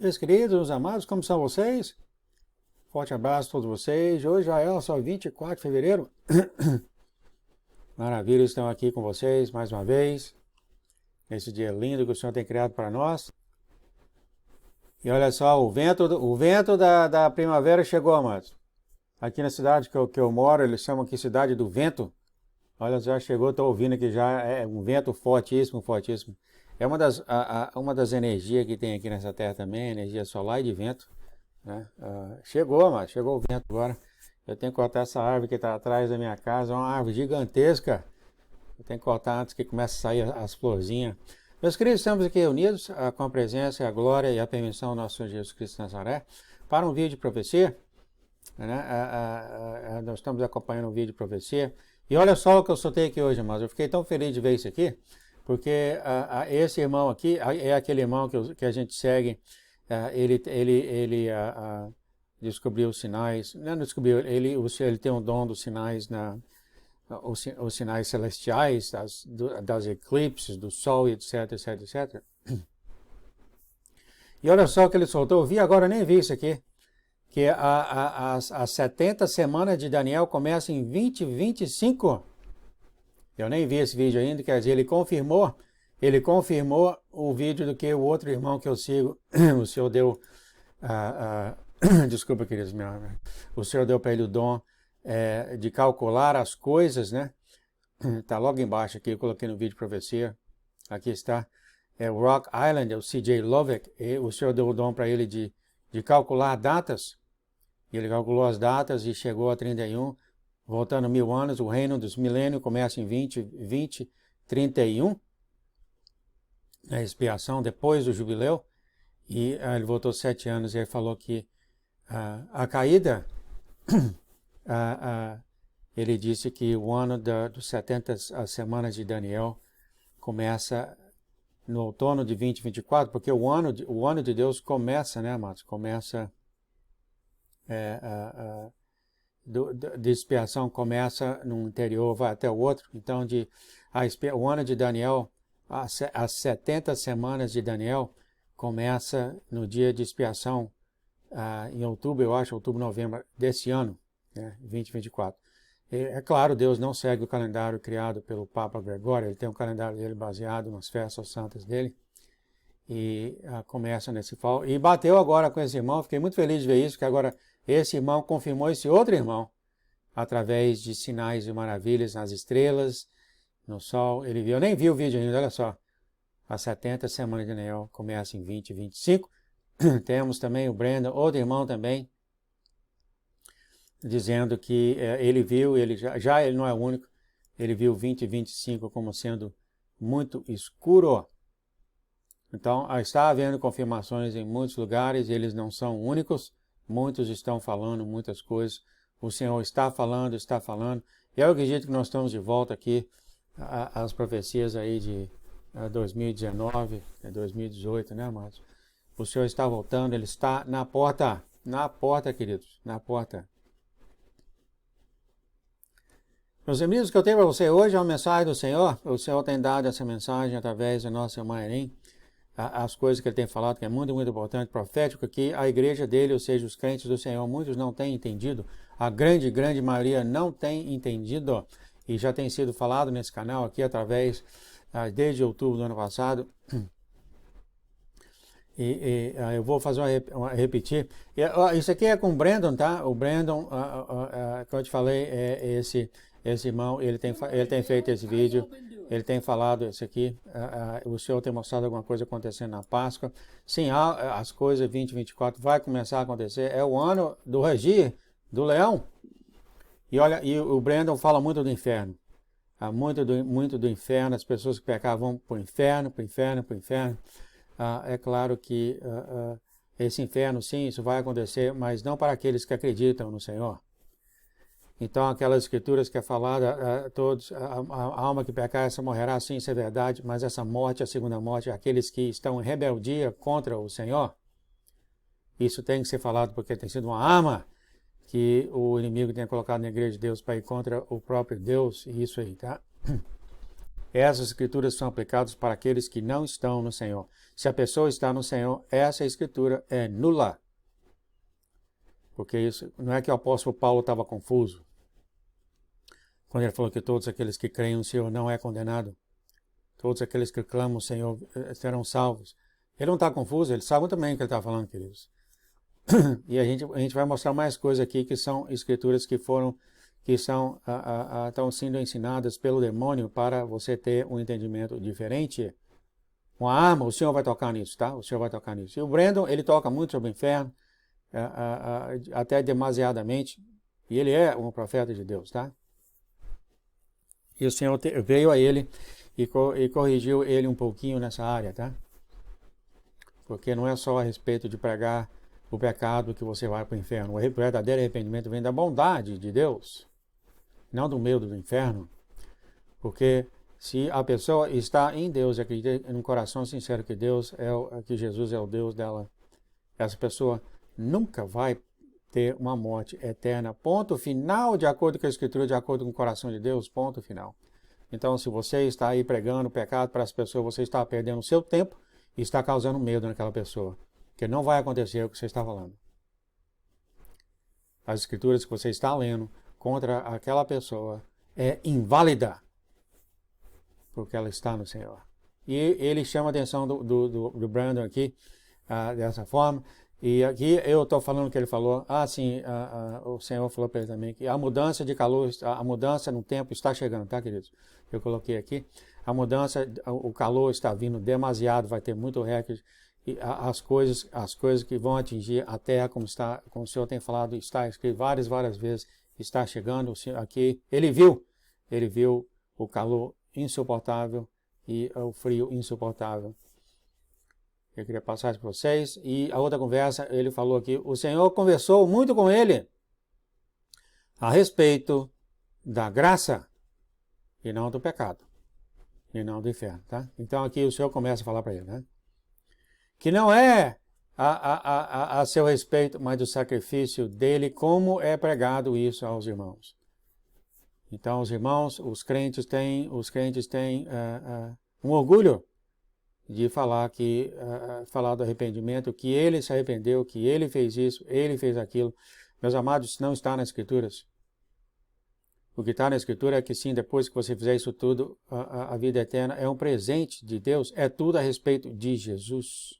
Meus queridos, meus amados, como estão vocês? Forte abraço a todos vocês. Hoje já é só 24 de fevereiro. Maravilha, estão aqui com vocês mais uma vez. Esse dia lindo que o Senhor tem criado para nós. E olha só, o vento da primavera chegou, amados. Aqui na cidade que eu moro, eles chamam aqui Cidade do Vento. Olha, já chegou, estou ouvindo aqui já, é um vento fortíssimo, fortíssimo. É uma das energias que tem aqui nessa terra também, energia solar e de vento. Né? Chegou o vento agora. Eu tenho que cortar essa árvore que está atrás da minha casa, é uma árvore gigantesca. Eu tenho que cortar antes que comece a sair as florzinhas. Meus queridos, estamos aqui unidos com a presença, a glória e a permissão do nosso Senhor Jesus Cristo de Nazaré para um vídeo de profecia. Né? Nós estamos acompanhando um vídeo de profecia. E olha só o que eu soltei aqui hoje, mas eu fiquei tão feliz de ver isso aqui, porque esse irmão aqui é aquele irmão que a gente segue. Ele descobriu os sinais, não descobriu, ele tem um dom dos sinais, os sinais celestiais, das eclipses, do sol, etc, etc, etc. E olha só o que ele soltou, eu vi agora, nem vi isso aqui, que as 70 semanas de Daniel começam em 2025. Eu nem vi esse vídeo ainda, quer dizer, ele confirmou o vídeo do que o outro irmão que eu sigo, o Senhor deu, desculpa, queridos, o Senhor deu para ele o dom de calcular as coisas, né? Está logo embaixo aqui, eu coloquei no vídeo de profecia, aqui está, o Rock Island, o C.J. Lovick, o Senhor deu o dom para ele de calcular datas, e ele calculou as datas e chegou a 31, voltando 1000 anos, o reino dos milênios começa em 2031, a expiação depois do jubileu, e ele voltou 7 anos e ele falou que a caída, ele disse que o ano dos 70 semanas de Daniel começa no outono de 2024, porque o ano de Deus começa, né, amados? Começa, de expiação começa num interior, vai até o outro. Então, o ano de Daniel, as 70 semanas de Daniel começa no dia de expiação, em outubro, eu acho, outubro, novembro desse ano, né, 2024. É claro, Deus não segue o calendário criado pelo Papa Gregório, ele tem um calendário dele baseado nas festas santas dele, e começa nesse fall. E bateu agora com esse irmão, fiquei muito feliz de ver isso, porque agora esse irmão confirmou esse outro irmão, através de sinais e maravilhas nas estrelas, no sol. Ele viu, eu nem vi o vídeo ainda, olha só. As 70 semanas de Daniel começa em 2025. Temos também o Brandon, outro irmão também, dizendo que ele viu, ele não é o único, ele viu 2025 como sendo muito escuro. Então, está havendo confirmações em muitos lugares, eles não são únicos, muitos estão falando muitas coisas, o Senhor está falando, e eu acredito que nós estamos de volta aqui às profecias aí de 2019, 2018, né, amados? O Senhor está voltando, ele está na porta, queridos, na porta. Meus amigos, o que eu tenho para você hoje é uma mensagem do Senhor. O Senhor tem dado essa mensagem através da nossa irmã Erim, as coisas que ele tem falado, que é muito, muito importante, profético, que a igreja dele, ou seja, os crentes do Senhor, muitos não têm entendido, a grande maioria não tem entendido, e já tem sido falado nesse canal aqui através, desde outubro do ano passado, eu vou fazer repetir. Isso aqui é com o Brandon, tá? O Brandon, como eu te falei, esse irmão, ele tem feito esse vídeo, ele tem falado isso aqui, o Senhor tem mostrado alguma coisa acontecendo na Páscoa. Sim, as coisas 2024 vai começar a acontecer, é o ano do Regi, do leão. E olha, e o Brandon fala muito do inferno, muito do inferno, as pessoas que pecavam vão para o inferno. É claro que esse inferno, sim, isso vai acontecer, mas não para aqueles que acreditam no Senhor. Então, aquelas escrituras que é falada, a alma que pecar, essa morrerá, sim, isso é verdade, mas essa morte, a segunda morte, aqueles que estão em rebeldia contra o Senhor, isso tem que ser falado porque tem sido uma arma que o inimigo tem colocado na igreja de Deus para ir contra o próprio Deus, e isso aí, tá? Essas escrituras são aplicadas para aqueles que não estão no Senhor. Se a pessoa está no Senhor, essa escritura é nula. Porque isso não é que o apóstolo Paulo estava confuso quando ele falou que todos aqueles que creem no Senhor não é condenado. Todos aqueles que clamam o Senhor serão salvos. Ele não está confuso, ele sabe muito bem o que ele está falando, queridos. E a gente vai mostrar mais coisas aqui que são escrituras que estão sendo ensinadas pelo demônio para você ter um entendimento diferente. Uma arma, o Senhor vai tocar nisso, tá? O Senhor vai tocar nisso. E o Brandon, ele toca muito sobre o inferno, até demasiadamente, e ele é um profeta de Deus, tá? E o Senhor veio a ele e corrigiu ele um pouquinho nessa área, tá? Porque não é só a respeito de pregar o pecado que você vai para o inferno. O verdadeiro arrependimento vem da bondade de Deus, não do medo do inferno. Porque se a pessoa está em Deus e acredita em um coração sincero que Jesus é o Deus dela, essa pessoa nunca vai ter uma morte eterna. Ponto final, de acordo com a Escritura, de acordo com o coração de Deus, ponto final. Então, se você está aí pregando o pecado para as pessoas, você está perdendo o seu tempo e está causando medo naquela pessoa. Porque não vai acontecer o que você está falando. As escrituras que você está lendo contra aquela pessoa é inválida, porque ela está no Senhor. E ele chama a atenção do Brandon aqui, dessa forma. E aqui eu estou falando o que ele falou. Sim, o Senhor falou para ele também que a mudança de calor, a mudança no tempo está chegando, tá, queridos? Eu coloquei aqui. A mudança, o calor está vindo demasiado, vai ter muito recorde. E as coisas que vão atingir a terra, como o Senhor tem falado, está escrito várias vezes, está chegando aqui. Ele viu o calor insuportável e o frio insuportável. Eu queria passar isso para vocês. E a outra conversa, ele falou aqui, o Senhor conversou muito com ele a respeito da graça e não do pecado, e não do inferno, tá? Então aqui o Senhor começa a falar para ele, né? Que não é a seu respeito, mas do sacrifício dele, como é pregado isso aos irmãos. Então os irmãos, os crentes têm um orgulho de falar do arrependimento, que ele se arrependeu, que ele fez isso, ele fez aquilo. Meus amados, isso não está nas Escrituras. O que está na Escritura é que sim, depois que você fizer isso tudo, a vida eterna é um presente de Deus, é tudo a respeito de Jesus.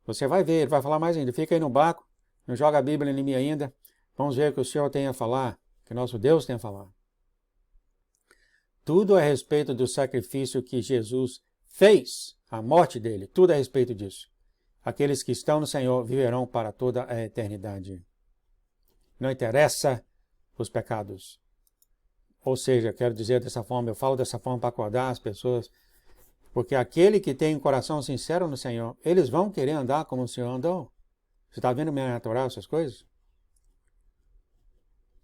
Você vai ver, ele vai falar mais ainda. Fica aí no barco, não joga a Bíblia em mim ainda. Vamos ver o que o Senhor tem a falar, que nosso Deus tem a falar. Tudo a respeito do sacrifício que Jesus fez, a morte dele, tudo a respeito disso. Aqueles que estão no Senhor viverão para toda a eternidade. Não interessa os pecados. Ou seja, quero dizer dessa forma, eu falo dessa forma para acordar as pessoas, porque aquele que tem um coração sincero no Senhor, eles vão querer andar como o Senhor andou. Você está vendo meio natural essas coisas?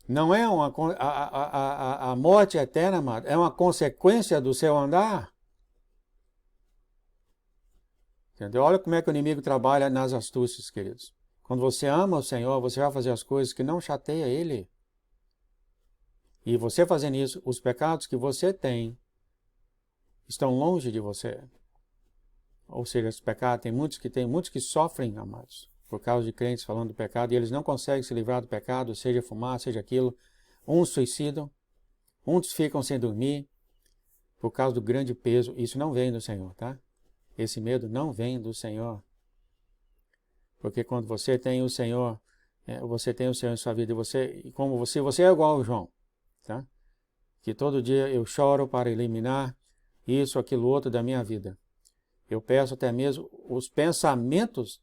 Não é a morte eterna, amado, é uma consequência do seu andar. Entendeu? Olha como é que o inimigo trabalha nas astúcias, queridos. Quando você ama o Senhor, você vai fazer as coisas que não chateia Ele. E você fazendo isso, os pecados que você tem estão longe de você. Ou seja, os pecados, tem muitos que sofrem, amados, por causa de crentes falando do pecado, e eles não conseguem se livrar do pecado, seja fumar, seja aquilo. Uns suicidam, uns ficam sem dormir, por causa do grande peso. Isso não vem do Senhor, tá? Esse medo não vem do Senhor. Porque quando você tem o Senhor, você tem o Senhor em sua vida, e como você é igual ao João, tá? Que todo dia eu choro para eliminar isso, aquilo, outro da minha vida. Eu peço até mesmo os pensamentos,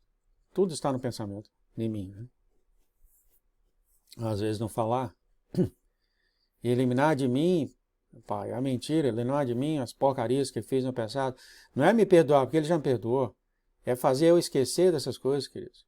tudo está no pensamento de mim, né? Às vezes não falar, e eliminar de mim, Pai, a mentira, eliminar de mim as porcarias que fiz no passado, não é me perdoar, porque Ele já me perdoou, é fazer eu esquecer dessas coisas, queridos.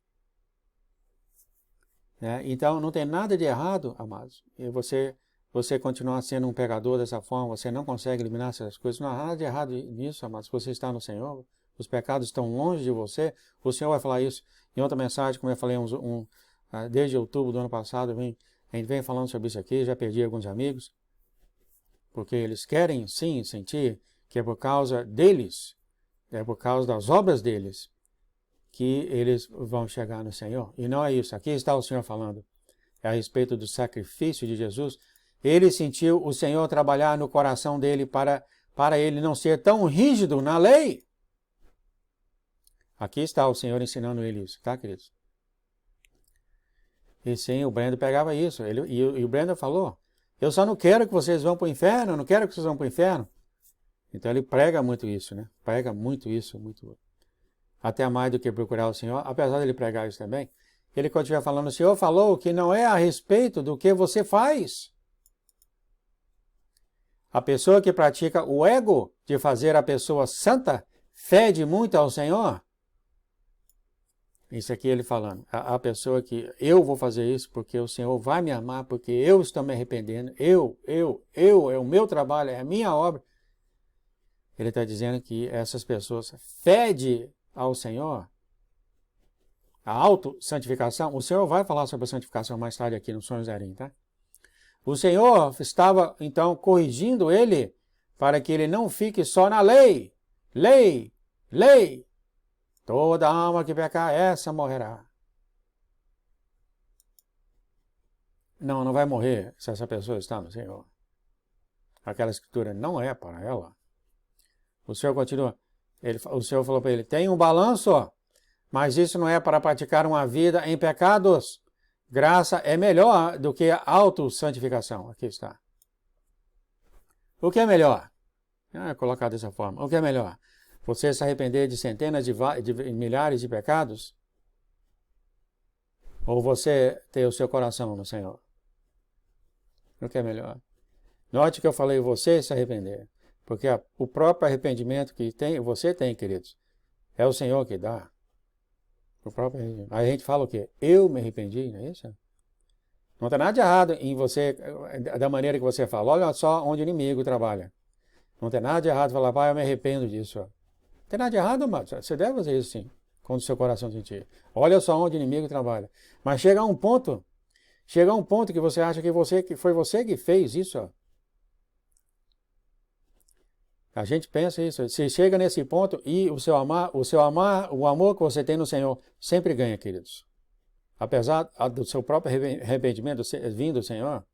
Então, não tem nada de errado, amados, e você continuar sendo um pecador dessa forma, você não consegue eliminar essas coisas, não há nada de errado nisso, amados. Se você está no Senhor, os pecados estão longe de você, o Senhor vai falar isso em outra mensagem, como eu falei desde outubro do ano passado, a gente vem falando sobre isso aqui, já perdi alguns amigos, porque eles querem sim sentir que é por causa deles, é por causa das obras deles, que eles vão chegar no Senhor. E não é isso. Aqui está o Senhor falando a respeito do sacrifício de Jesus. Ele sentiu o Senhor trabalhar no coração dele para ele não ser tão rígido na lei. Aqui está o Senhor ensinando ele isso, tá, queridos? E sim, o Brandon pegava isso. E o Brandon falou, eu só não quero que vocês vão para o inferno, eu não quero que vocês vão para o inferno. Então ele prega muito isso, né? Prega muito isso, muito. Até mais do que procurar o Senhor, apesar de ele pregar isso também. Ele continua falando, o Senhor falou que não é a respeito do que você faz. A pessoa que pratica o ego de fazer a pessoa santa, fede muito ao Senhor. Isso aqui ele falando. A pessoa que eu vou fazer isso porque o Senhor vai me amar, porque eu estou me arrependendo. É o meu trabalho, é a minha obra. Ele está dizendo que essas pessoas fedem ao Senhor. A autossantificação. O Senhor vai falar sobre a santificação mais tarde aqui no Sonho Zerim, tá? O Senhor estava, então, corrigindo ele para que ele não fique só na lei. Lei, lei. Toda alma que pecar, essa morrerá. Não vai morrer se essa pessoa está no Senhor. Aquela escritura não é para ela. O Senhor continua. O Senhor falou para ele, tem um balanço, mas isso não é para praticar uma vida em pecados. Graça é melhor do que a autossantificação. Aqui está. O que é melhor? Colocar dessa forma. O que é melhor? Você se arrepender de centenas de milhares de pecados? Ou você ter o seu coração no Senhor? O que é melhor? Note que eu falei você se arrepender. Porque o próprio arrependimento que você tem, queridos, é o Senhor que dá. O próprio arrependimento. Aí a gente fala o quê? Eu me arrependi, não é isso? Não tem nada de errado em você, da maneira que você fala. Olha só onde o inimigo trabalha. Não tem nada de errado falar, pai, eu me arrependo disso. Não tem nada de errado, amado. Você deve fazer isso sim, quando o seu coração sentir. Olha só onde o inimigo trabalha. Mas chega a um ponto que você acha que foi você que fez isso. A gente pensa isso. Se chega nesse ponto e o amor que você tem no Senhor sempre ganha, queridos. Apesar do seu próprio arrependimento vindo do Senhor,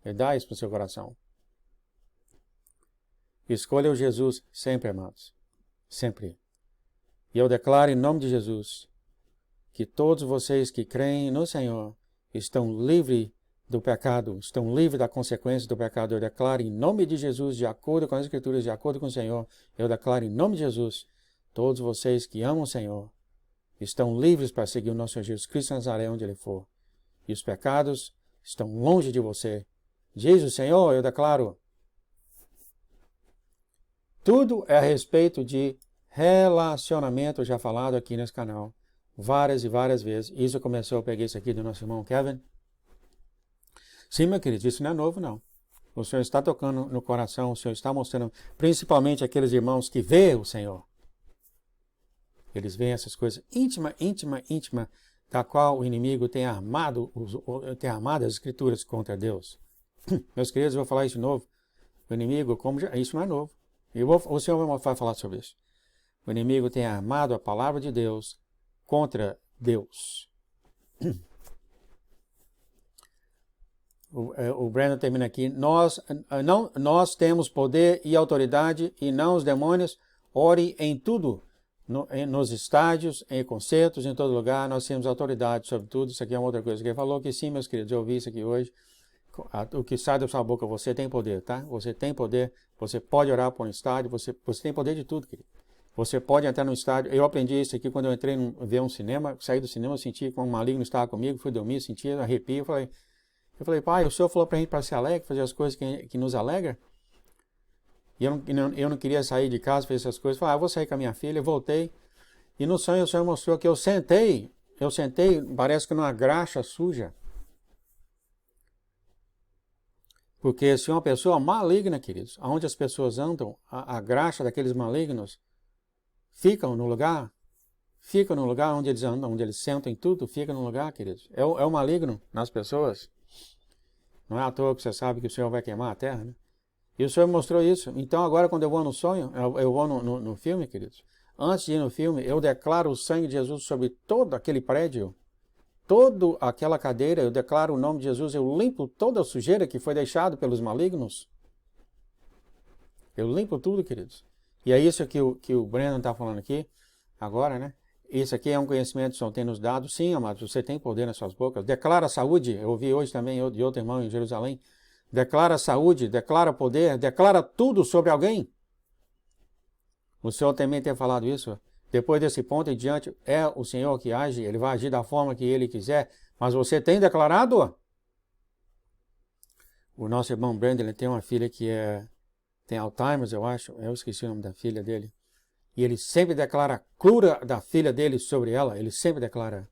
Ele dá isso para o seu coração. Escolha o Jesus sempre, amados. Sempre. E eu declaro em nome de Jesus que todos vocês que creem no Senhor estão livres do pecado, estão livres da consequência do pecado. Eu declaro em nome de Jesus, de acordo com as Escrituras, de acordo com o Senhor, eu declaro em nome de Jesus, todos vocês que amam o Senhor, estão livres para seguir o nosso Senhor Jesus Cristo Nazaré onde Ele for. E os pecados estão longe de você. Diz o Senhor, eu declaro. Tudo é a respeito de relacionamento, já falado aqui nesse canal, várias e várias vezes. Isso começou, eu peguei isso aqui do nosso irmão Kevin. Sim, meu querido, isso não é novo, não. O Senhor está tocando no coração, o Senhor está mostrando, principalmente aqueles irmãos que veem o Senhor. Eles veem essas coisas íntima, da qual o inimigo tem armado as escrituras contra Deus. Meus queridos, eu vou falar isso de novo. O inimigo, isso não é novo. O Senhor vai falar sobre isso. O inimigo tem armado a palavra de Deus contra Deus. O Brandon termina aqui. Nós temos poder e autoridade e não os demônios. Ore em tudo. Nos estádios, em concertos, em todo lugar, nós temos autoridade sobre tudo. Isso aqui é uma outra coisa que ele falou, que sim, meus queridos, eu ouvi isso aqui hoje. O que sai da sua boca, você tem poder, tá? Você tem poder, você pode orar por um estádio, você tem poder de tudo, querido. Você pode entrar num estádio, eu aprendi isso aqui quando eu entrei ver um cinema, saí do cinema, eu senti que um maligno estava comigo, fui dormir, senti arrepio, eu falei, pai, o Senhor falou pra gente para ser alegre, fazer as coisas que nos alegram. E eu não queria sair de casa, fazer essas coisas. Falei, eu vou sair com a minha filha, voltei. E no sonho o Senhor mostrou que eu sentei, parece que numa graxa suja. Porque se uma pessoa maligna, queridos, onde as pessoas andam, a graxa daqueles malignos ficam no lugar onde eles andam, onde eles sentam em tudo, fica no lugar, queridos. É o maligno nas pessoas. Não é à toa que você sabe que o Senhor vai queimar a terra, né? E o Senhor mostrou isso. Então agora quando eu vou no sonho, eu vou no filme, queridos, antes de ir no filme, eu declaro o sangue de Jesus sobre todo aquele prédio, toda aquela cadeira, eu declaro o nome de Jesus, eu limpo toda a sujeira que foi deixada pelos malignos. Eu limpo tudo, queridos. E é isso que o Brandon está falando aqui, agora, né? Isso aqui é um conhecimento que o Senhor tem nos dado. Sim, amados, você tem poder nas suas bocas. Declara saúde. Eu ouvi hoje também de outro irmão em Jerusalém. Declara saúde, declara poder, declara tudo sobre alguém. O Senhor também tem falado isso. Depois desse ponto em diante, é o Senhor que age, Ele vai agir da forma que Ele quiser. Mas você tem declarado? O nosso irmão Brandon, ele tem uma filha que tem Alzheimer, eu acho. Eu esqueci o nome da filha dele. E ele sempre declara a cura da filha dele sobre ela. Ele sempre declara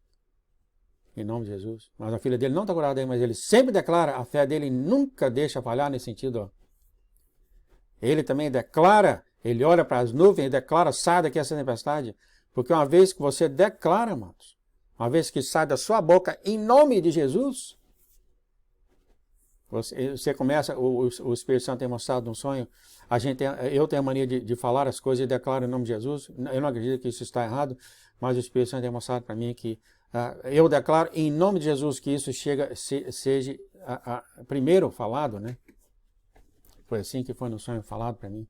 em nome de Jesus. Mas a filha dele não está curada aí, mas ele sempre declara, a fé dele nunca deixa falhar nesse sentido. Ele também declara, ele olha para as nuvens e declara, sai daqui essa tempestade. Porque uma vez que você declara, amados, uma vez que sai da sua boca em nome de Jesus, você começa, o Espírito Santo tem mostrado num sonho, eu tenho a mania de falar as coisas e declaro em nome de Jesus. Eu não acredito que isso está errado, mas o Espírito Santo tem mostrado para mim que eu declaro em nome de Jesus que isso seja primeiro falado, né? Foi assim que foi no sonho falado para mim.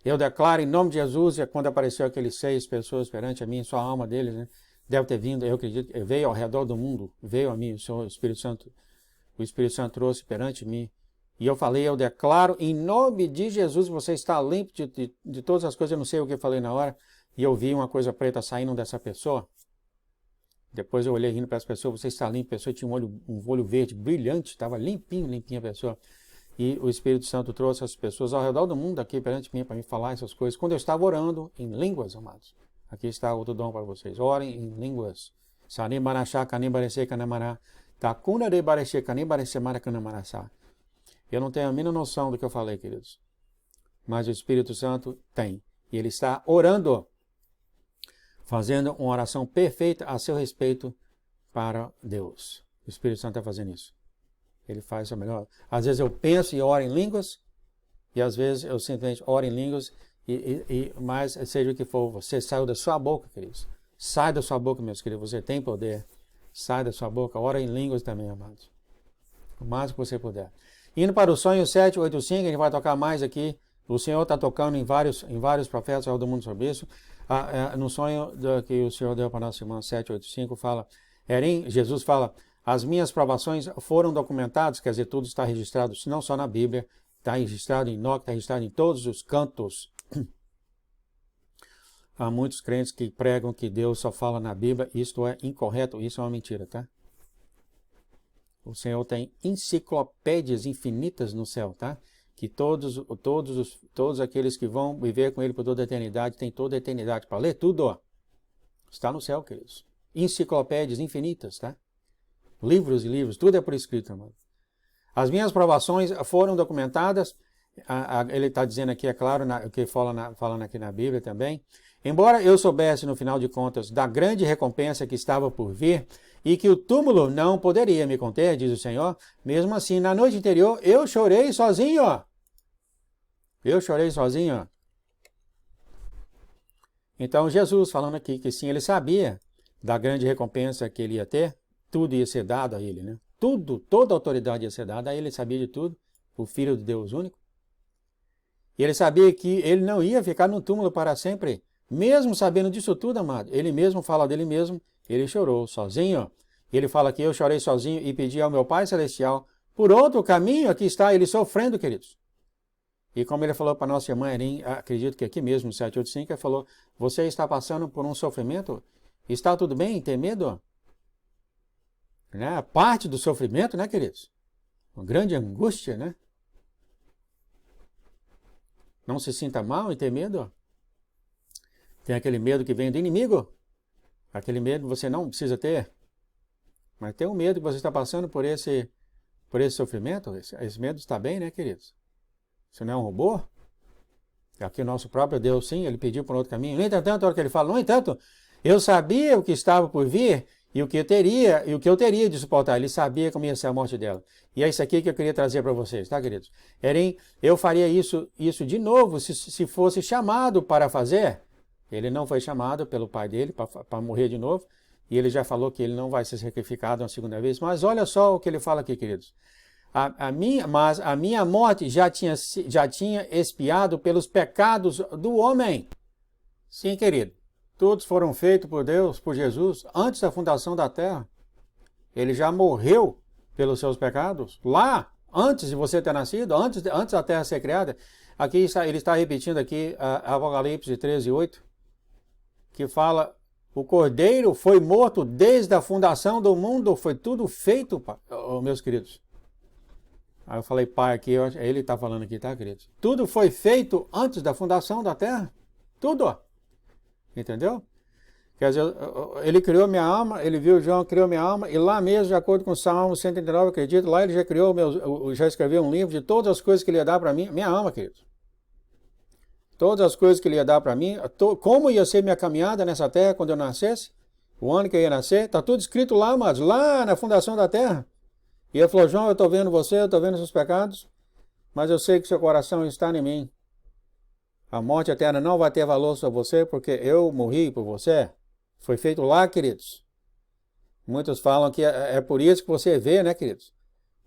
Eu declaro em nome de Jesus, e quando apareceu aqueles 6 pessoas perante a mim, só a alma deles, né? Deve ter vindo, eu acredito, veio ao redor do mundo, veio a mim, o Espírito Santo trouxe perante mim. E eu falei, eu declaro em nome de Jesus, você está limpo de todas as coisas, eu não sei o que eu falei na hora, e eu vi uma coisa preta saindo dessa pessoa. Depois eu olhei rindo para essa pessoa, você está limpo, a pessoa tinha um olho verde, brilhante, estava limpinha a pessoa. E o Espírito Santo trouxe as pessoas ao redor do mundo aqui perante mim, para me falar essas coisas. Quando eu estava orando em línguas, amados, aqui está outro dom para vocês, orem em línguas. Eu não tenho a mínima noção do que eu falei, queridos. Mas o Espírito Santo tem. E ele está orando, fazendo uma oração perfeita a seu respeito para Deus. O Espírito Santo está fazendo isso. Ele faz o melhor. Às vezes eu penso e oro em línguas, e às vezes eu simplesmente oro em línguas, mas seja o que for, você saiu da sua boca, queridos. Sai da sua boca, meus queridos, você tem poder. Sai da sua boca, ora em línguas também, amados. O máximo que você puder. Indo para o sonho 785, a gente vai tocar mais aqui. O Senhor está tocando em vários profetas ao do mundo sobre isso. No sonho que o Senhor deu para nossa irmã 785, fala, Jesus fala, as minhas provações foram documentadas, quer dizer, tudo está registrado, não só na Bíblia, está registrado em Enoque, está registrado em todos os cantos. Há muitos crentes que pregam que Deus só fala na Bíblia, isto é incorreto, isso é uma mentira, tá? O Senhor tem enciclopédias infinitas no céu, tá? Que todos aqueles que vão viver com Ele por toda a eternidade, têm toda a eternidade para ler tudo, ó. Está no céu, queridos. Enciclopédias infinitas, tá? Livros e livros, tudo é por escrito, amado. As minhas provações foram documentadas, ele está dizendo aqui, é claro, o que falando aqui na Bíblia também. Embora eu soubesse, no final de contas, da grande recompensa que estava por vir, e que o túmulo não poderia me conter, diz o Senhor, mesmo assim, na noite anterior, eu chorei sozinho, ó. Eu chorei sozinho, ó. Então, Jesus falando aqui que sim, ele sabia da grande recompensa que ele ia ter, tudo ia ser dado a ele, né? Tudo, toda a autoridade ia ser dada a ele, ele sabia de tudo, o Filho de Deus único. E ele sabia que ele não ia ficar no túmulo para sempre, mesmo sabendo disso tudo, amado. Ele mesmo fala dele mesmo, ele chorou sozinho. Ele fala que eu chorei sozinho e pedi ao meu Pai Celestial por outro caminho, aqui está ele sofrendo, queridos. E como ele falou para nossa irmã Erin, acredito que aqui mesmo, no 785, ele falou, você está passando por um sofrimento? Está tudo bem? Tem medo? Né? Parte do sofrimento, né, queridos? Uma grande angústia, né? Não se sinta mal e ter medo. Tem aquele medo que vem do inimigo. Aquele medo você não precisa ter. Mas tem um medo que você está passando por esse sofrimento. Esse medo está bem, né, queridos? Você não é um robô? Aqui o nosso próprio Deus, sim, ele pediu por outro caminho. No entanto, a hora que ele fala, no entanto, eu sabia o que estava por vir, E o que eu teria de suportar. Ele sabia como ia ser a morte dela. E é isso aqui que eu queria trazer para vocês, tá, queridos? Eu faria isso de novo se fosse chamado para fazer. Ele não foi chamado pelo pai dele para morrer de novo. E ele já falou que ele não vai ser sacrificado uma segunda vez. Mas olha só o que ele fala aqui, queridos. Mas a minha morte já tinha expiado pelos pecados do homem. Sim, querido. Todos foram feitos por Deus, por Jesus, antes da fundação da terra. Ele já morreu pelos seus pecados, lá, antes de você ter nascido, antes da terra ser criada. Aqui ele está repetindo aqui Apocalipse 13:8, que fala, o Cordeiro foi morto desde a fundação do mundo, foi tudo feito, meus queridos. Aí eu falei pai aqui, ele está falando aqui, tá, queridos? Tudo foi feito antes da fundação da terra, tudo. Entendeu? Quer dizer, ele criou minha alma, ele viu João, criou minha alma, e lá mesmo, de acordo com o Salmo 139, acredito, lá ele já criou, já escreveu um livro de todas as coisas que ele ia dar para mim, minha alma, queridos. Todas as coisas que ele ia dar para mim, como ia ser minha caminhada nessa terra quando eu nascesse, o ano que eu ia nascer, está tudo escrito lá, amados, lá na fundação da terra. E ele falou, João, eu estou vendo você, eu estou vendo seus pecados, mas eu sei que seu coração está em mim. A morte eterna não vai ter valor sobre você, porque eu morri por você. Foi feito lá, queridos. Muitos falam que é por isso que você vê, né, queridos?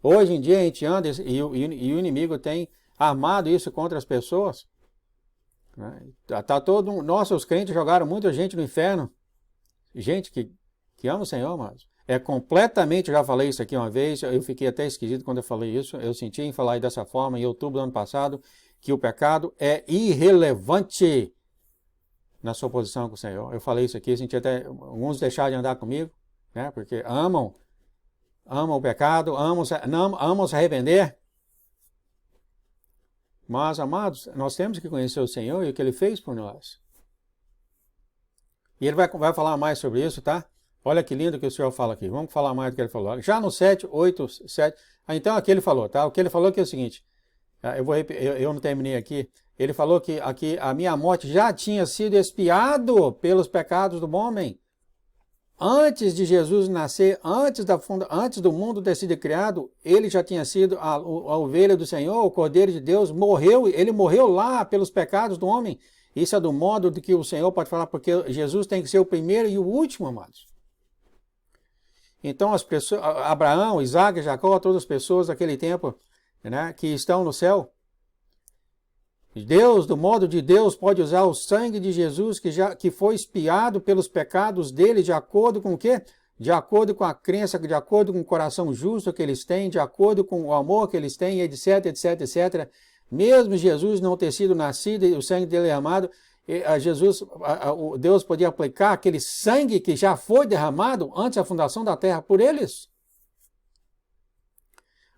Hoje em dia a gente anda e o inimigo tem armado isso contra as pessoas. Nossa, os crentes jogaram muita gente no inferno. Gente que ama o Senhor, mas é completamente, já falei isso aqui uma vez, eu fiquei até esquisito quando eu falei isso. Eu senti em falar dessa forma em outubro do ano passado, que o pecado é irrelevante na sua posição com o Senhor. Eu falei isso aqui, senti até alguns deixaram de andar comigo, né? Porque amam o pecado, amam se arrepender. Mas, amados, nós temos que conhecer o Senhor e o que Ele fez por nós. E Ele vai falar mais sobre isso, tá? Olha que lindo que o Senhor fala aqui. Vamos falar mais do que Ele falou. Já no 7, 8, 7... então aqui Ele falou, tá? O que Ele falou aqui é o seguinte... Eu não terminei aqui. Ele falou que aqui a minha morte já tinha sido expiado pelos pecados do homem. Antes de Jesus nascer, antes do mundo ter sido criado, ele já tinha sido a ovelha do Senhor, o Cordeiro de Deus, ele morreu lá pelos pecados do homem. Isso é do modo de que o Senhor pode falar, porque Jesus tem que ser o primeiro e o último, amados. Então as pessoas, Abraão, Isaac, Jacó, todas as pessoas daquele tempo, né, que estão no céu. Deus, do modo de Deus, pode usar o sangue de Jesus que foi expiado pelos pecados dele, de acordo com o quê? De acordo com a crença, de acordo com o coração justo que eles têm, de acordo com o amor que eles têm, etc, etc, etc. Mesmo Jesus não ter sido nascido e o sangue dele derramado, Deus podia aplicar aquele sangue que já foi derramado antes da fundação da terra por eles.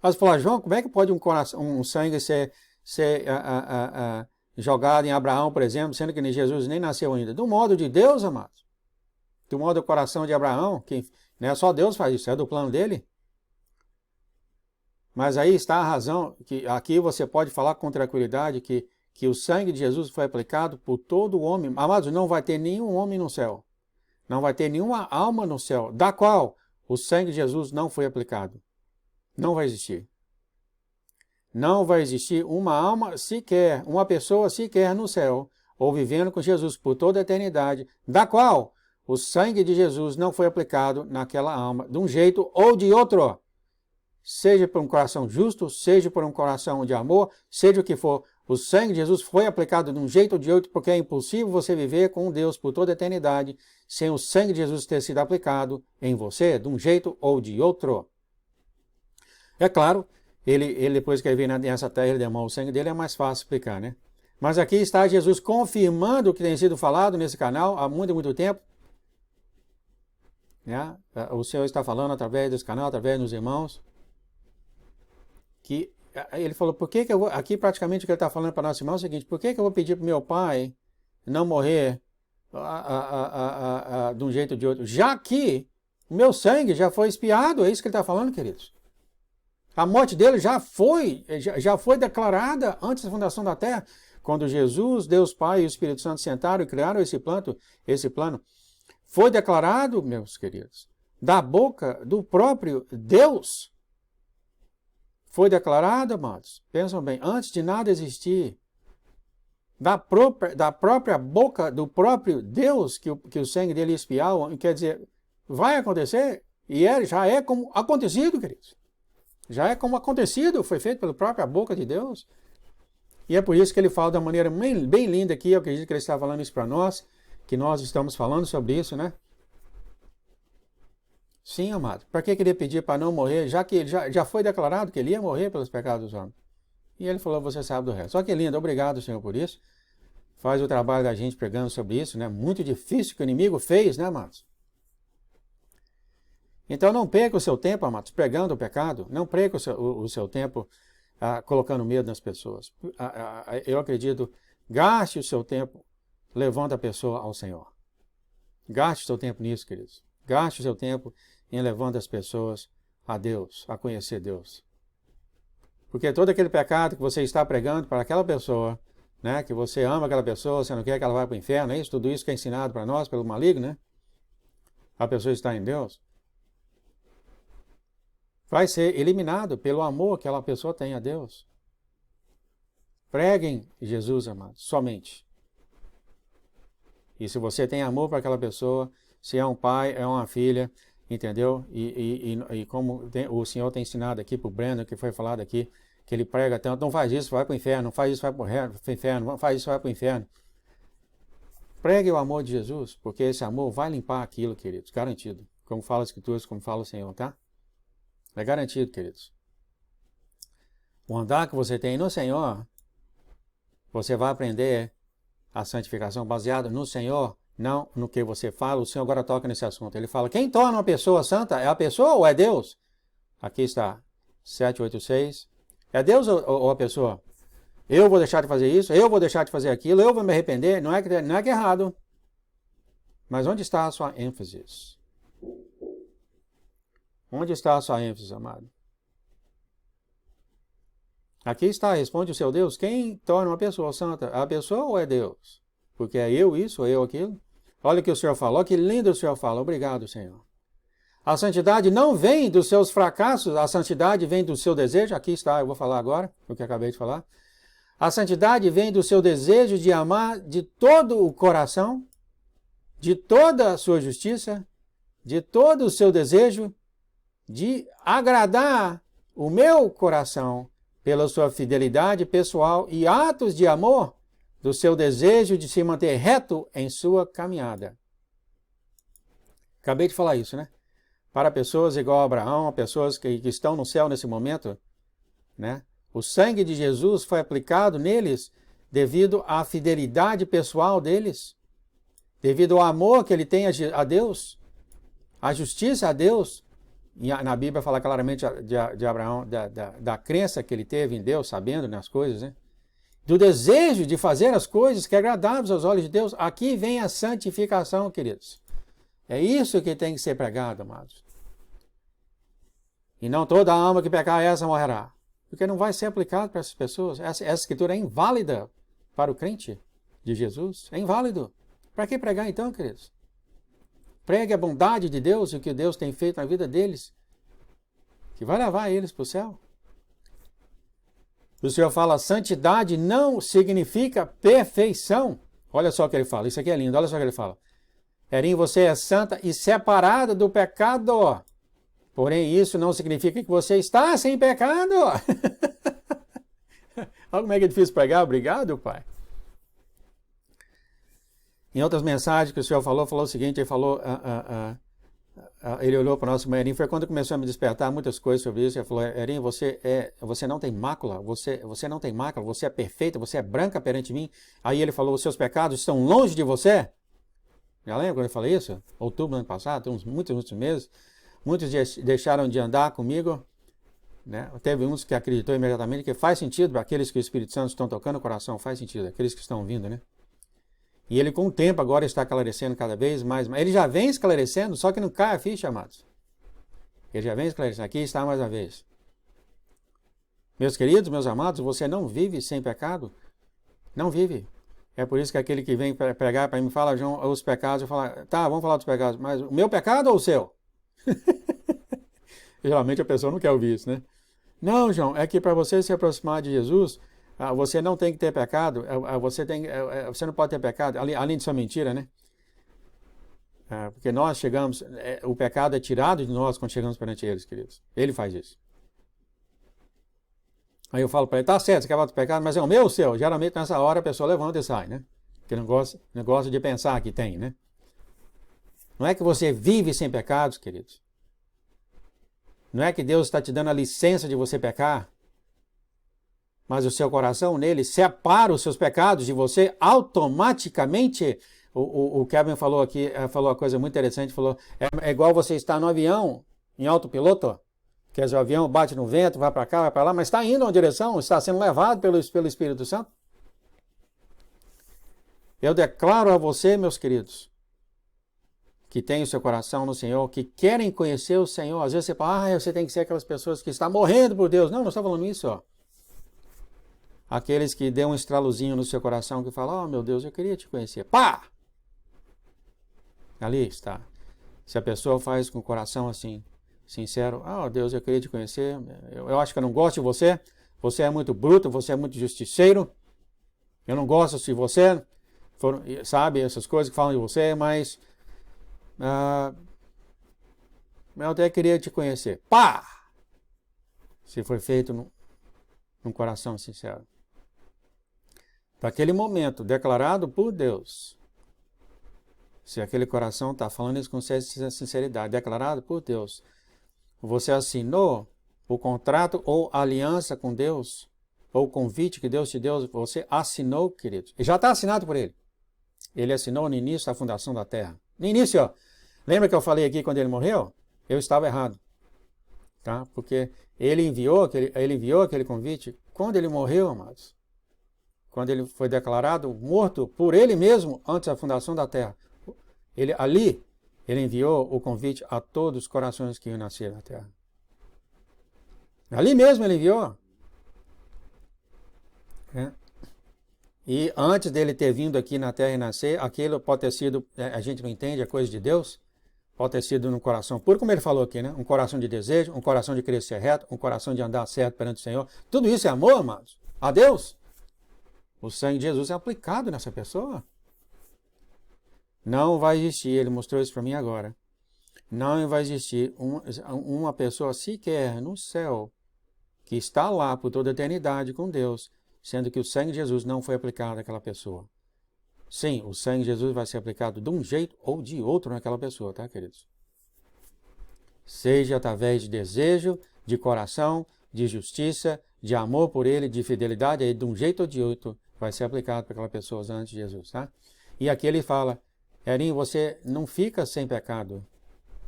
Mas falar, João, como é que pode um sangue ser jogado em Abraão, por exemplo, sendo que Jesus nem nasceu ainda? Do modo de Deus, amados. Do modo do coração de Abraão, que né, só Deus faz isso, é do plano dele. Mas aí está a razão, que aqui você pode falar com tranquilidade que o sangue de Jesus foi aplicado por todo homem. Amados, não vai ter nenhum homem no céu. Não vai ter nenhuma alma no céu, da qual o sangue de Jesus não foi aplicado. Não vai existir. Não vai existir uma alma sequer, uma pessoa sequer no céu, ou vivendo com Jesus por toda a eternidade, da qual o sangue de Jesus não foi aplicado naquela alma, de um jeito ou de outro. Seja por um coração justo, seja por um coração de amor, seja o que for, o sangue de Jesus foi aplicado de um jeito ou de outro, porque é impossível você viver com Deus por toda a eternidade sem o sangue de Jesus ter sido aplicado em você, de um jeito ou de outro. É claro, ele depois que ele veio nessa terra, ele derramou o sangue dele, é mais fácil explicar, né? Mas aqui está Jesus confirmando o que tem sido falado nesse canal há muito, muito tempo. Né? O Senhor está falando através desse canal, através dos irmãos, que ele falou, por que eu vou... Aqui praticamente o que ele está falando para nossos irmãos é o seguinte, por que eu vou pedir para o meu pai não morrer de um jeito ou de outro? Já que o meu sangue já foi expiado, é isso que ele está falando, queridos. A morte dele já foi declarada antes da fundação da terra, quando Jesus, Deus Pai e o Espírito Santo sentaram e criaram esse plano. Foi declarado, meus queridos, da boca do próprio Deus. Foi declarado, amados, pensam bem, antes de nada existir, da própria boca do próprio Deus, que o sangue dele espiar, quer dizer, vai acontecer, e já é como acontecido, queridos. Já é como acontecido, foi feito pela própria boca de Deus. E é por isso que ele fala da maneira bem linda aqui, eu acredito que ele está falando isso para nós, que nós estamos falando sobre isso, né? Sim, amado. Para que ele pedir para não morrer, já que ele já foi declarado que ele ia morrer pelos pecados dos homens? E ele falou, você sabe do resto. Só que lindo, obrigado, Senhor, por isso. Faz o trabalho da gente pregando sobre isso, né? Muito difícil que o inimigo fez, né, amados? Então não perca o seu tempo, amados, pregando o pecado. Não perca o seu tempo colocando medo nas pessoas. Eu acredito, gaste o seu tempo levando a pessoa ao Senhor. Gaste o seu tempo nisso, queridos. Gaste o seu tempo em levando as pessoas a Deus, a conhecer Deus. Porque todo aquele pecado que você está pregando para aquela pessoa, né, que você ama aquela pessoa, você não quer que ela vá para o inferno, é isso? Tudo isso que é ensinado para nós pelo maligno, né? A pessoa está em Deus. Vai ser eliminado pelo amor que aquela pessoa tem a Deus. Preguem Jesus, amados, somente. E se você tem amor para aquela pessoa, se é um pai, é uma filha, entendeu? E como o Senhor tem ensinado aqui para o Breno, que foi falado aqui, que ele prega tanto, não faz isso, vai para o inferno, não faz isso, vai para o inferno, não faz isso, vai para o inferno. Pregue o amor de Jesus, porque esse amor vai limpar aquilo, queridos, garantido. Como fala as Escrituras, como fala o Senhor, tá? É garantido, queridos. O andar que você tem no Senhor, você vai aprender a santificação baseada no Senhor, não no que você fala. O Senhor agora toca nesse assunto. Ele fala, quem torna uma pessoa santa? É a pessoa ou é Deus? Aqui está, 786. É Deus ou a pessoa? Eu vou deixar de fazer isso, eu vou deixar de fazer aquilo, eu vou me arrepender. Não é que é errado. Mas onde está a sua ênfase? Onde está a sua ênfase, amado? Aqui está, responde o seu Deus. Quem torna uma pessoa santa? A pessoa ou é Deus? Porque é eu isso, ou eu aquilo? Olha o que o Senhor falou, que lindo o Senhor fala. Obrigado, Senhor. A santidade não vem dos seus fracassos, a santidade vem do seu desejo. Aqui está, eu vou falar agora, o que acabei de falar. A santidade vem do seu desejo de amar de todo o coração, de toda a sua justiça, de todo o seu desejo de agradar o meu coração pela sua fidelidade pessoal e atos de amor do seu desejo de se manter reto em sua caminhada. Acabei de falar isso, né? Para pessoas igual a Abraão, pessoas que estão no céu nesse momento, né? O sangue de Jesus foi aplicado neles devido à fidelidade pessoal deles, devido ao amor que ele tem a Deus, a justiça a Deus. E na Bíblia fala claramente de Abraão, da crença que ele teve em Deus, sabendo nas coisas, né? Do desejo de fazer as coisas que é agradáveis aos olhos de Deus. Aqui vem a santificação, queridos. É isso que tem que ser pregado, amados. E não toda alma que pecar essa morrerá. Porque não vai ser aplicado para essas pessoas. Essa escritura é inválida para o crente de Jesus. É inválido. Para que pregar então, queridos? Pregue a bondade de Deus e o que Deus tem feito na vida deles, que vai levar eles para o céu. O Senhor fala, santidade não significa perfeição. Olha só o que ele fala, isso aqui é lindo, olha só o que ele fala. Erinho, você é santa e separada do pecado. Porém, isso não significa que você está sem pecado. Olha como é que é difícil pregar, obrigado, Pai. Em outras mensagens que o Senhor falou o seguinte, ele falou, ele olhou para o nosso Erinho, foi quando começou a me despertar muitas coisas sobre isso, ele falou, Erinho, você não tem mácula, você não tem mácula, você é perfeita, você é branca perante mim. Aí ele falou, os seus pecados estão longe de você. Já lembra quando eu falei isso? Outubro do ano passado, tem muitos meses. Muitos deixaram de andar comigo, né? Teve uns que acreditou imediatamente, que faz sentido para aqueles que o Espírito Santo estão tocando o coração, faz sentido, aqueles que estão vindo, né? E ele, com o tempo, agora está esclarecendo cada vez mais. Ele já vem esclarecendo, só que não cai a ficha, amados. Ele já vem esclarecendo. Aqui está mais uma vez. Meus queridos, meus amados, você não vive sem pecado? Não vive. É por isso que aquele que vem pregar para mim fala, João, os pecados, eu falo, tá, vamos falar dos pecados, mas o meu pecado ou o seu? Geralmente a pessoa não quer ouvir isso, né? Não, João, é que para você se aproximar de Jesus, você não tem que ter pecado, você não pode ter pecado, além de sua mentira, né? Porque nós chegamos, o pecado é tirado de nós quando chegamos perante eles, queridos. Ele faz isso. Aí eu falo para ele, tá certo, você quer voltar do pecado, mas é o meu ou o seu? Geralmente nessa hora a pessoa levanta e sai, né? Porque não gosta de pensar que tem, né? Não é que você vive sem pecados, queridos. Não é que Deus está te dando a licença de você pecar, mas o seu coração nele separa os seus pecados de você automaticamente. O Kevin falou aqui, falou uma coisa muito interessante, falou, é igual você estar no avião, em autopiloto, quer dizer, o avião bate no vento, vai para cá, vai para lá, mas está indo em uma direção, está sendo levado pelo Espírito Santo. Eu declaro a você, meus queridos, que tem o seu coração no Senhor, que querem conhecer o Senhor. Às vezes você fala, você tem que ser aquelas pessoas que estão morrendo por Deus. Não estou falando isso, ó. Aqueles que dão um estralozinho no seu coração, que falam, oh meu Deus, eu queria te conhecer. Pá! Ali está. Se a pessoa faz com o coração assim, sincero, Deus, eu queria te conhecer, eu acho que eu não gosto de você, você é muito bruto, você é muito justiceiro, eu não gosto de você, sabe, essas coisas que falam de você, mas eu até queria te conhecer. Pá! Se foi feito num coração sincero. Daquele momento, declarado por Deus, se aquele coração está falando isso com sinceridade, declarado por Deus, você assinou o contrato ou aliança com Deus, ou o convite que Deus te deu, você assinou, querido. E já está assinado por Ele. Ele assinou no início da fundação da terra. No início, ó. Lembra que eu falei aqui quando ele morreu? Eu estava errado. Tá? Porque ele enviou aquele convite quando ele morreu, amados. Quando ele foi declarado morto por ele mesmo antes da fundação da terra. Ele enviou o convite a todos os corações que iam nascer na terra. Ali mesmo ele enviou. E antes dele ter vindo aqui na terra e nascer, aquilo pode ter sido, a gente não entende, é coisa de Deus, pode ter sido num coração puro, como ele falou aqui, né? Um coração de desejo, um coração de querer ser reto, um coração de andar certo perante o Senhor. Tudo isso é amor, amados, a Deus. O sangue de Jesus é aplicado nessa pessoa. Não vai existir, ele mostrou isso para mim agora, não vai existir uma pessoa sequer no céu que está lá por toda a eternidade com Deus, sendo que o sangue de Jesus não foi aplicado àquela pessoa. Sim, o sangue de Jesus vai ser aplicado de um jeito ou de outro naquela pessoa, tá, queridos? Seja através de desejo, de coração, de justiça, de amor por ele, de fidelidade a ele, de um jeito ou de outro, vai ser aplicado para aquela pessoa antes de Jesus, tá? E aqui ele fala, Erinho, você não fica sem pecado.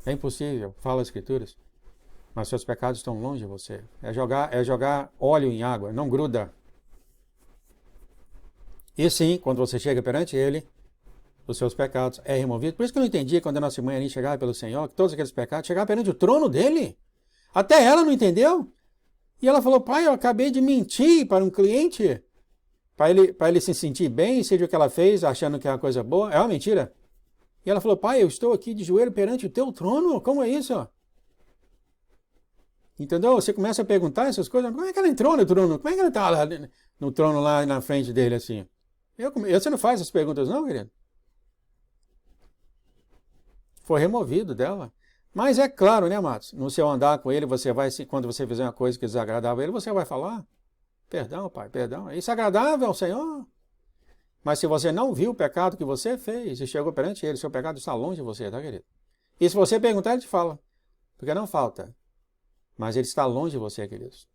É impossível, fala as Escrituras. Mas seus pecados estão longe de você. É jogar óleo em água, não gruda. E sim, quando você chega perante ele, os seus pecados é removido. Por isso que eu não entendi quando a nossa irmã Erinho chegava pelo Senhor, que todos aqueles pecados chegavam perante o trono dele. Até ela não entendeu. E ela falou, pai, eu acabei de mentir para um cliente, para ele se sentir bem, seja o que ela fez, achando que é uma coisa boa. É uma mentira. E ela falou, pai, eu estou aqui de joelho perante o teu trono. Como é isso? Entendeu? Você começa a perguntar essas coisas. Como é que ela entrou no trono? Como é que ela está lá no trono lá na frente dele assim? Você não faz essas perguntas não, querido? Foi removido dela. Mas é claro, né, Matos? No seu andar com ele, quando você fizer uma coisa que desagradável a ele, você vai falar, perdão, pai, perdão. Isso é agradável ao Senhor. Mas se você não viu o pecado que você fez e chegou perante ele, seu pecado está longe de você, tá, querido? E se você perguntar, ele te fala. Porque não falta. Mas ele está longe de você, queridos.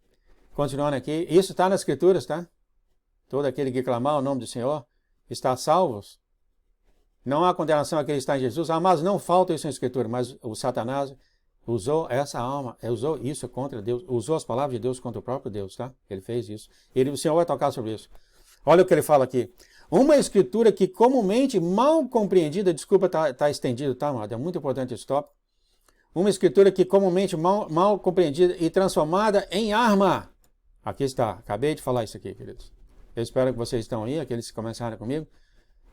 Continuando aqui, isso está nas Escrituras, tá? Todo aquele que clamar o nome do Senhor está salvo. Não há condenação àquele que está em Jesus. Mas não falta isso na Escritura. Mas o Satanás usou essa alma, usou isso contra Deus, usou as palavras de Deus contra o próprio Deus, tá? Ele fez isso. O Senhor vai tocar sobre isso. Olha o que ele fala aqui. Uma escritura que comumente mal compreendida, desculpa, tá estendido, tá, amado? É muito importante esse tópico. Uma escritura que comumente mal compreendida e transformada em arma. Aqui está, acabei de falar isso aqui, queridos. Eu espero que vocês estão aí, aqueles que começaram comigo,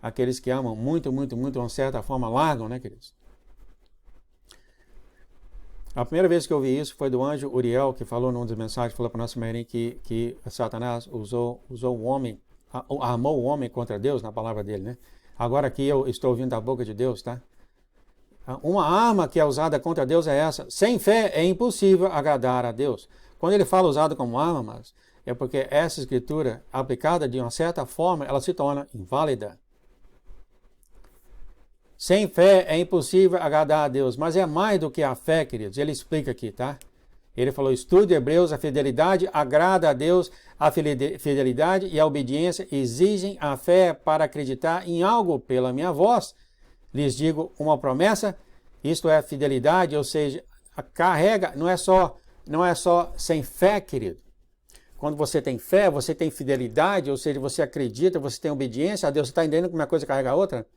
aqueles que amam muito, muito, muito, de uma certa forma, largam, né, queridos? A primeira vez que eu vi isso foi do anjo Uriel, que falou numa das mensagens, falou para nossa Maria que Satanás usou o homem, amou o homem contra Deus, na palavra dele, né? Agora aqui eu estou ouvindo da boca de Deus, tá? Uma arma que é usada contra Deus é essa. Sem fé é impossível agradar a Deus. Quando ele fala usado como arma, mas é porque essa escritura, aplicada de uma certa forma, ela se torna inválida. Sem fé é impossível agradar a Deus, mas é mais do que a fé, queridos. Ele explica aqui, tá? Ele falou, estude Hebreus, a fidelidade agrada a Deus, a fidelidade e a obediência exigem a fé para acreditar em algo pela minha voz. Lhes digo uma promessa, isto é fidelidade, ou seja, carrega, não é só sem fé, querido. Quando você tem fé, você tem fidelidade, ou seja, você acredita, você tem obediência a Deus, você está entendendo como uma coisa carrega a outra?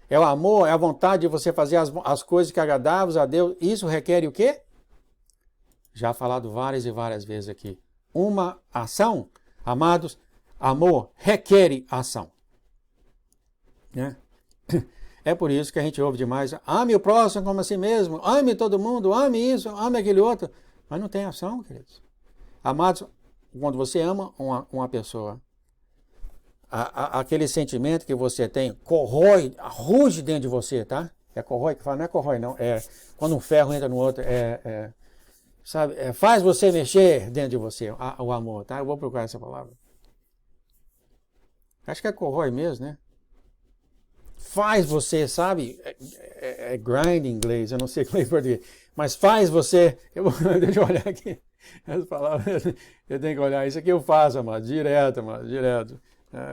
É o amor, é a vontade de você fazer as coisas que agradáveis a Deus. Isso requer o quê? Já falado várias e várias vezes aqui. Uma ação, amados, amor requer ação. Né? É por isso que a gente ouve demais, ame o próximo como a si mesmo, ame todo mundo, ame isso, ame aquele outro. Mas não tem ação, queridos. Amados, quando você ama uma pessoa, aquele sentimento que você tem corrói, ruge dentro de você, tá? É corrói que fala, não é corrói não, é quando um ferro entra no outro, sabe, faz você mexer dentro de você, o amor, tá? Eu vou procurar essa palavra. Acho que é corrói mesmo, né? Faz você, sabe, é grind em inglês, eu não sei como é em português, mas faz você, deixa eu olhar aqui, as palavras, eu tenho que olhar, isso aqui eu faço, amado, direto,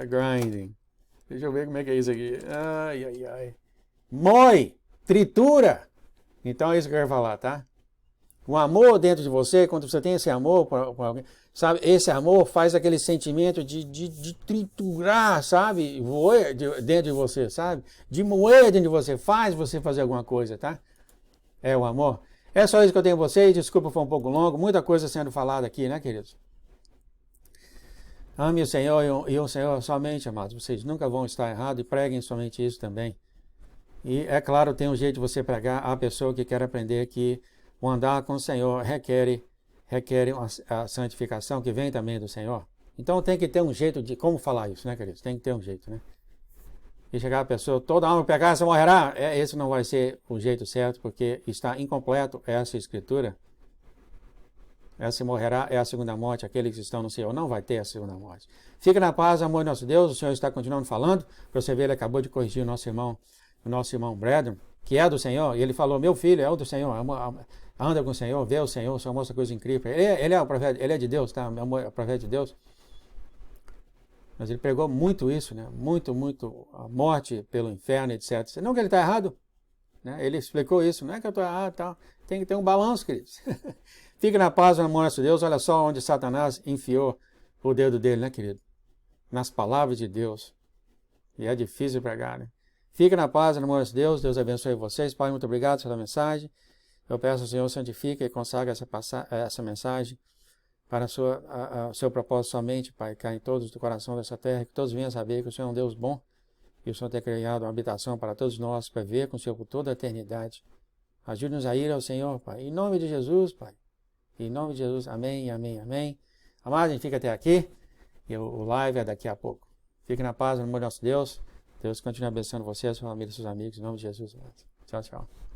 grinding. Deixa eu ver como é que é isso aqui. Ai. Mói, tritura. Então é isso que eu quero falar, tá? O amor dentro de você, quando você tem esse amor por alguém, sabe? Esse amor faz aquele sentimento de triturar, sabe? Moer dentro de você, sabe? De moer dentro de você, faz você fazer alguma coisa, tá? É o amor. É só isso que eu tenho com vocês. Desculpa, foi um pouco longo. Muita coisa sendo falada aqui, né, queridos? Ame o Senhor e o Senhor somente, amados. Vocês nunca vão estar errados e preguem somente isso também. E, é claro, tem um jeito de você pregar a pessoa que quer aprender que o andar com o Senhor requer a santificação que vem também do Senhor. Então tem que ter um jeito de como falar isso, né, queridos? Tem que ter um jeito, né? E chegar a pessoa, toda alma pecar, você morrerá. Esse não vai ser o jeito certo, porque está incompleto essa escritura. Essa morrerá é a segunda morte, aqueles que estão no Senhor não vai ter a segunda morte. Fica na paz, amor de nosso Deus, o Senhor está continuando falando, para você ver, ele acabou de corrigir o nosso irmão Brethren, que é do Senhor, e ele falou, meu filho é o do Senhor, anda com o Senhor, vê o Senhor, só mostra coisa incrível. Ele é o profeta, ele é de Deus, tá? É o profeta de Deus. Mas ele pregou muito isso, né? Muito a morte pelo inferno, etc. Não que ele está errado, né? Ele explicou isso, não é que eu estou errado, tal. Tem que ter um balanço, queridos. Fique na paz, no amor de Deus. Olha só onde Satanás enfiou o dedo dele, né, querido? Nas palavras de Deus. E é difícil pregar, né? Fique na paz, no amor de Deus. Deus abençoe vocês. Pai, muito obrigado pela mensagem. Eu peço ao Senhor, santifique e consagra essa mensagem para o seu propósito somente, Pai. Cai em todos do coração dessa terra, que todos venham saber que o Senhor é um Deus bom e o Senhor tem criado uma habitação para todos nós, para viver com o Senhor por toda a eternidade. Ajude-nos a ir ao Senhor, Pai. Em nome de Jesus, Pai. Em nome de Jesus, amém, amém, amém. Amado, a gente fica até aqui e o live é daqui a pouco. Fique na paz, no amor do nosso Deus. Deus continue abençoando você, a sua família e seus amigos. Em nome de Jesus. Tchau, tchau.